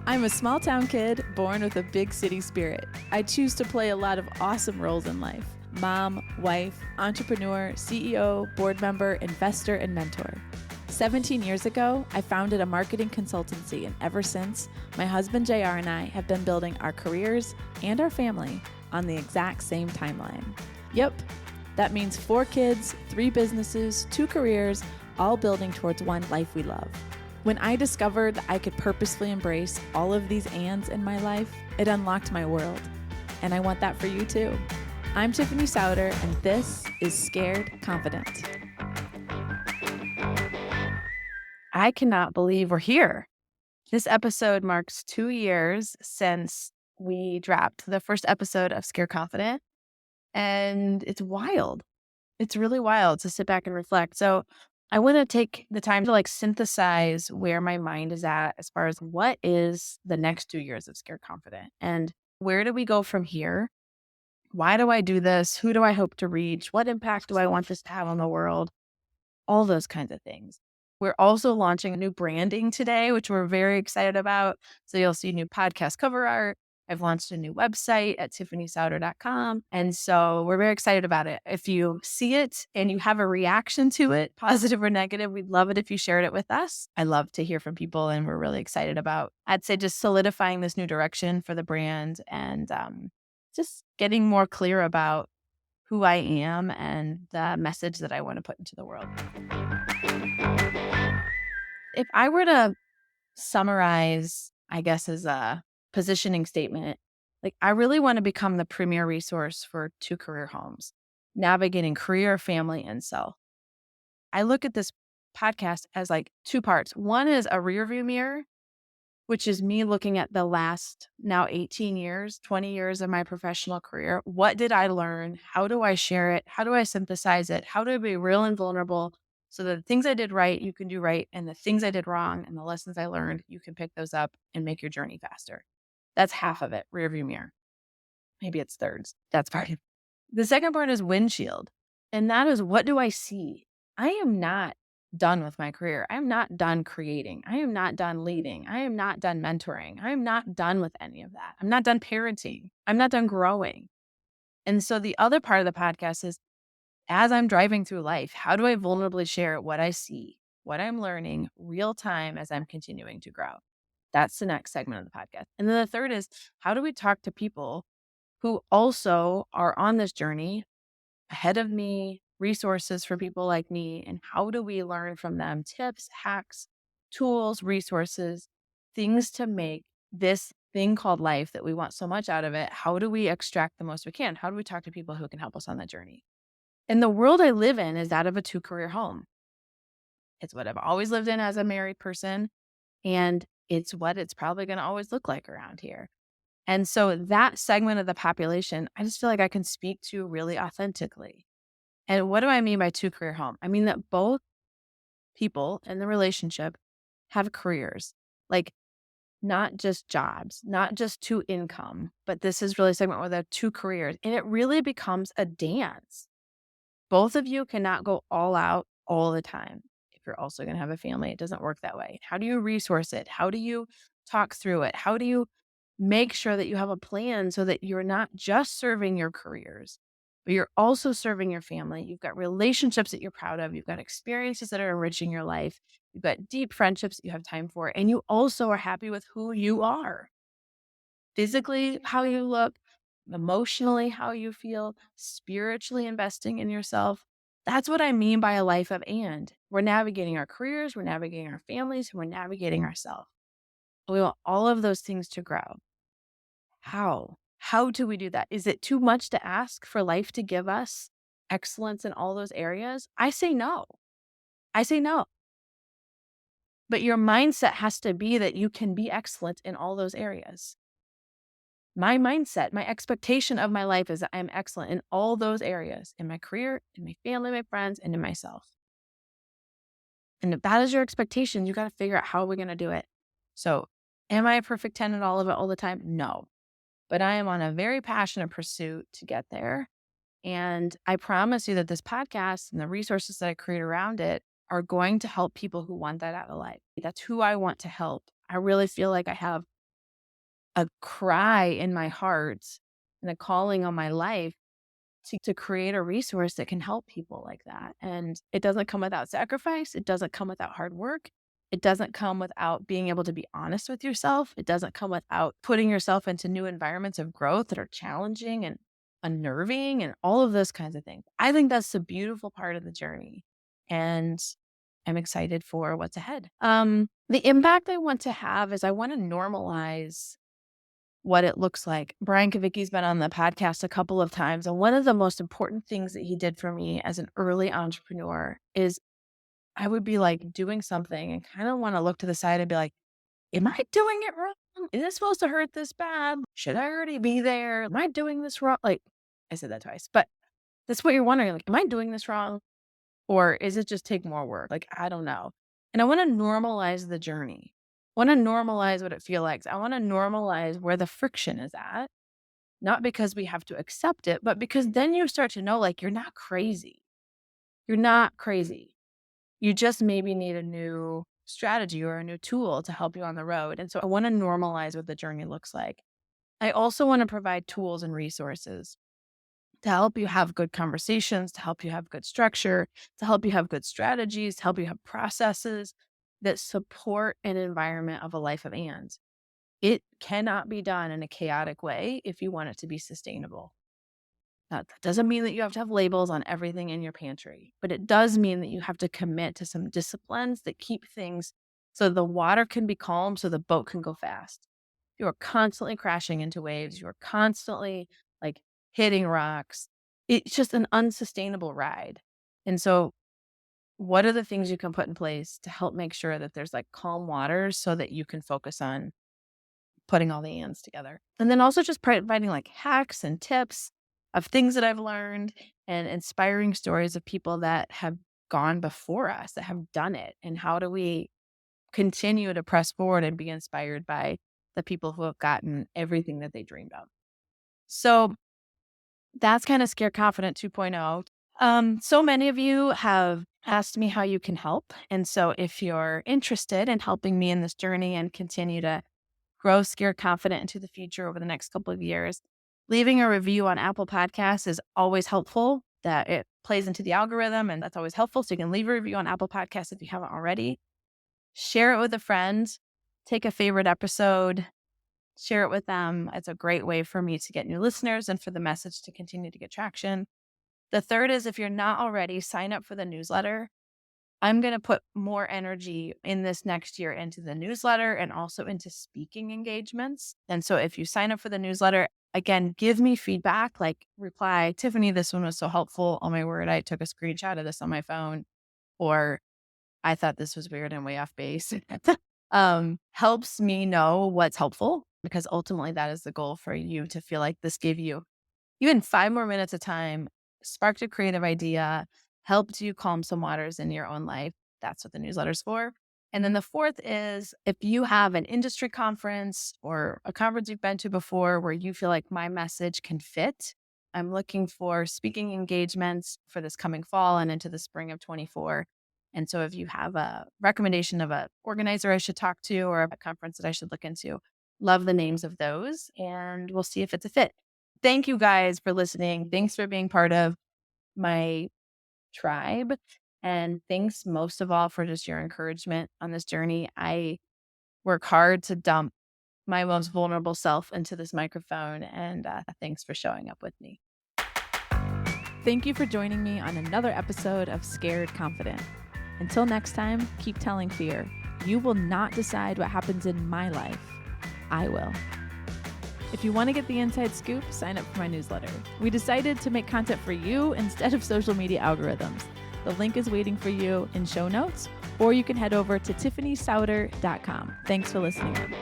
I'm a small town kid born with a big city spirit. I choose to play a lot of awesome roles in life: mom, wife, entrepreneur, CEO, board member, investor, and mentor. 17 years ago, I founded a marketing consultancy, and ever since, my husband JR and I have been building our careers and our family on the exact same timeline. Yep, that means 4 kids, 3 businesses, 2 careers, all building towards one life we love. When I discovered that I could purposefully embrace all of these ands in my life, it unlocked my world. And I want that for you too. I'm Tiffany Sauder, and this is Scared Confident. I cannot believe we're here. This episode marks 2 years since we dropped the first episode of Scared Confident, and it's wild. It's really wild to sit back and reflect. So I want to take the time to synthesize where my mind is at as far as what is the next 2 years of Scared Confident and where do we go from here? Why do I do this? Who do I hope to reach? What impact do I want this to have on the world? All those kinds of things. We're also launching a new branding today, which we're very excited about. So you'll see new podcast cover art. I've launched a new website at tiffanysauder.com. And so we're very excited about it. If you see it and you have a reaction to it, positive or negative, we'd love it if you shared it with us. I love to hear from people, and we're really excited about, I'd say, just solidifying this new direction for the brand and just getting more clear about who I am and the message that I want to put into the world. If I were to summarize, I guess, as a positioning statement, I really want to become the premier resource for 2 career homes, navigating career, family, and self. I look at this podcast as 2 parts. One is a rear view mirror, which is me looking at the last now 18 years, 20 years of my professional career. What did I learn? How do I share it? How do I synthesize it? How do I be real and vulnerable so that the things I did right, you can do right, and the things I did wrong and the lessons I learned, you can pick those up and make your journey faster. That's half of it, rear view mirror. Maybe it's thirds. That's part of it. The second part is windshield. And that is, what do I see? I am not done with my career. I am not done creating. I am not done leading. I am not done mentoring. I am not done with any of that. I'm not done parenting. I'm not done growing. And so the other part of the podcast is, as I'm driving through life, how do I vulnerably share what I see, what I'm learning real time as I'm continuing to grow? That's the next segment of the podcast. And then the third is, how do we talk to people who also are on this journey ahead of me, resources for people like me, and how do we learn from them tips, hacks, tools, resources, things to make this thing called life that we want so much out of it? How do we extract the most we can? How do we talk to people who can help us on that journey? And the world I live in is that of a 2 career home. It's what I've always lived in as a married person, and it's what it's probably going to always look like around here. And so that segment of the population, I just feel like I can speak to really authentically. And what do I mean by 2 career home? I mean that both people in the relationship have careers, not just jobs, not just 2 income, but this is really a segment where there are 2 careers, and it really becomes a dance. Both of you cannot go all out all the time. If you're also going to have a family, it doesn't work that way. How do you resource it? How do you talk through it? How do you make sure that you have a plan so that you're not just serving your careers, but you're also serving your family? You've got relationships that you're proud of. You've got experiences that are enriching your life. You've got deep friendships that you have time for. And you also are happy with who you are. Physically, how you look, emotionally, how you feel, spiritually investing in yourself. That's what I mean by a life of and. We're navigating our careers, we're navigating our families, we're navigating ourselves. We want all of those things to grow. How? How do we do that? Is it too much to ask for life to give us excellence in all those areas? I say no. I say no. But your mindset has to be that you can be excellent in all those areas. My mindset, my expectation of my life is that I'm excellent in all those areas, in my career, in my family, my friends, and in myself. And if that is your expectation, you got to figure out how we're going to do it. So am I a perfect 10 at all of it all the time? No. But I am on a very passionate pursuit to get there. And I promise you that this podcast and the resources that I create around it are going to help people who want that out of life. That's who I want to help. I really feel like I have a cry in my heart and a calling on my life to create a resource that can help people like that. And it doesn't come without sacrifice. It doesn't come without hard work. It doesn't come without being able to be honest with yourself. It doesn't come without putting yourself into new environments of growth that are challenging and unnerving and all of those kinds of things. I think that's the beautiful part of the journey. And I'm excited for what's ahead. The impact I want to have is I want to normalize what it looks like. Brian Kavicki's been on the podcast a couple of times. And one of the most important things that he did for me as an early entrepreneur is I would be like doing something and kind of want to look to the side and be like, am I doing it wrong? Is this supposed to hurt this bad? Should I already be there? Am I doing this wrong? Like, I said that twice, but that's what you're wondering. Like, am I doing this wrong? Or is it just take more work? Like, I don't know. And I want to normalize the journey. I want to normalize what it feels like. I want to normalize where the friction is at, not because we have to accept it, but because then you start to know, like, you're not crazy. You're not crazy. You just maybe need a new strategy or a new tool to help you on the road. And so I want to normalize what the journey looks like. I also want to provide tools and resources to help you have good conversations, to help you have good structure, to help you have good strategies, to help you have processes that support an environment of a life of and. It cannot be done in a chaotic way if you want it to be sustainable. Now, that doesn't mean that you have to have labels on everything in your pantry, but it does mean that you have to commit to some disciplines that keep things so the water can be calm, so the boat can go fast. You're constantly crashing into waves. You're constantly like hitting rocks. It's just an unsustainable ride. And so what are the things you can put in place to help make sure that there's like calm waters so that you can focus on putting all the ands together? And then also just providing like hacks and tips of things that I've learned and inspiring stories of people that have gone before us, that have done it. And how do we continue to press forward and be inspired by the people who have gotten everything that they dreamed of? So that's kind of Scare Confident 2.0. So many of you have asked me how you can help. And so if you're interested in helping me in this journey and continue to grow Scare Confident into the future over the next couple of years, leaving a review on Apple Podcasts is always helpful. That it plays into the algorithm, and that's always helpful. So you can leave a review on Apple Podcasts if you haven't already. Share it with a friend. Take a favorite episode. Share it with them. It's a great way for me to get new listeners and for the message to continue to get traction. The third is, if you're not already, sign up for the newsletter. I'm going to put more energy in this next year into the newsletter and also into speaking engagements. And so if you sign up for the newsletter, again, give me feedback, like reply, Tiffany, this one was so helpful. Oh my word, I took a screenshot of this on my phone. Or I thought this was weird and way off base. Helps me know what's helpful, because ultimately that is the goal, for you to feel like this gave you even 5 more minutes of time, sparked a creative idea, helped you calm some waters in your own life. That's what the newsletter's for. And then the fourth is, if you have an industry conference or a conference you've been to before where you feel like my message can fit, I'm looking for speaking engagements for this coming fall and into the spring of 24. And so if you have a recommendation of an organizer I should talk to or a conference that I should look into, love the names of those, and we'll see if it's a fit. Thank you guys for listening. Thanks for being part of my tribe. And thanks most of all for just your encouragement on this journey. I work hard to dump my most vulnerable self into this microphone, and thanks for showing up with me. Thank you for joining me on another episode of Scared Confident. Until next time, keep telling fear. You will not decide what happens in my life. I will. If you want to get the inside scoop, sign up for my newsletter. We decided to make content for you instead of social media algorithms. The link is waiting for you in show notes, or you can head over to TiffanySauder.com. Thanks for listening in.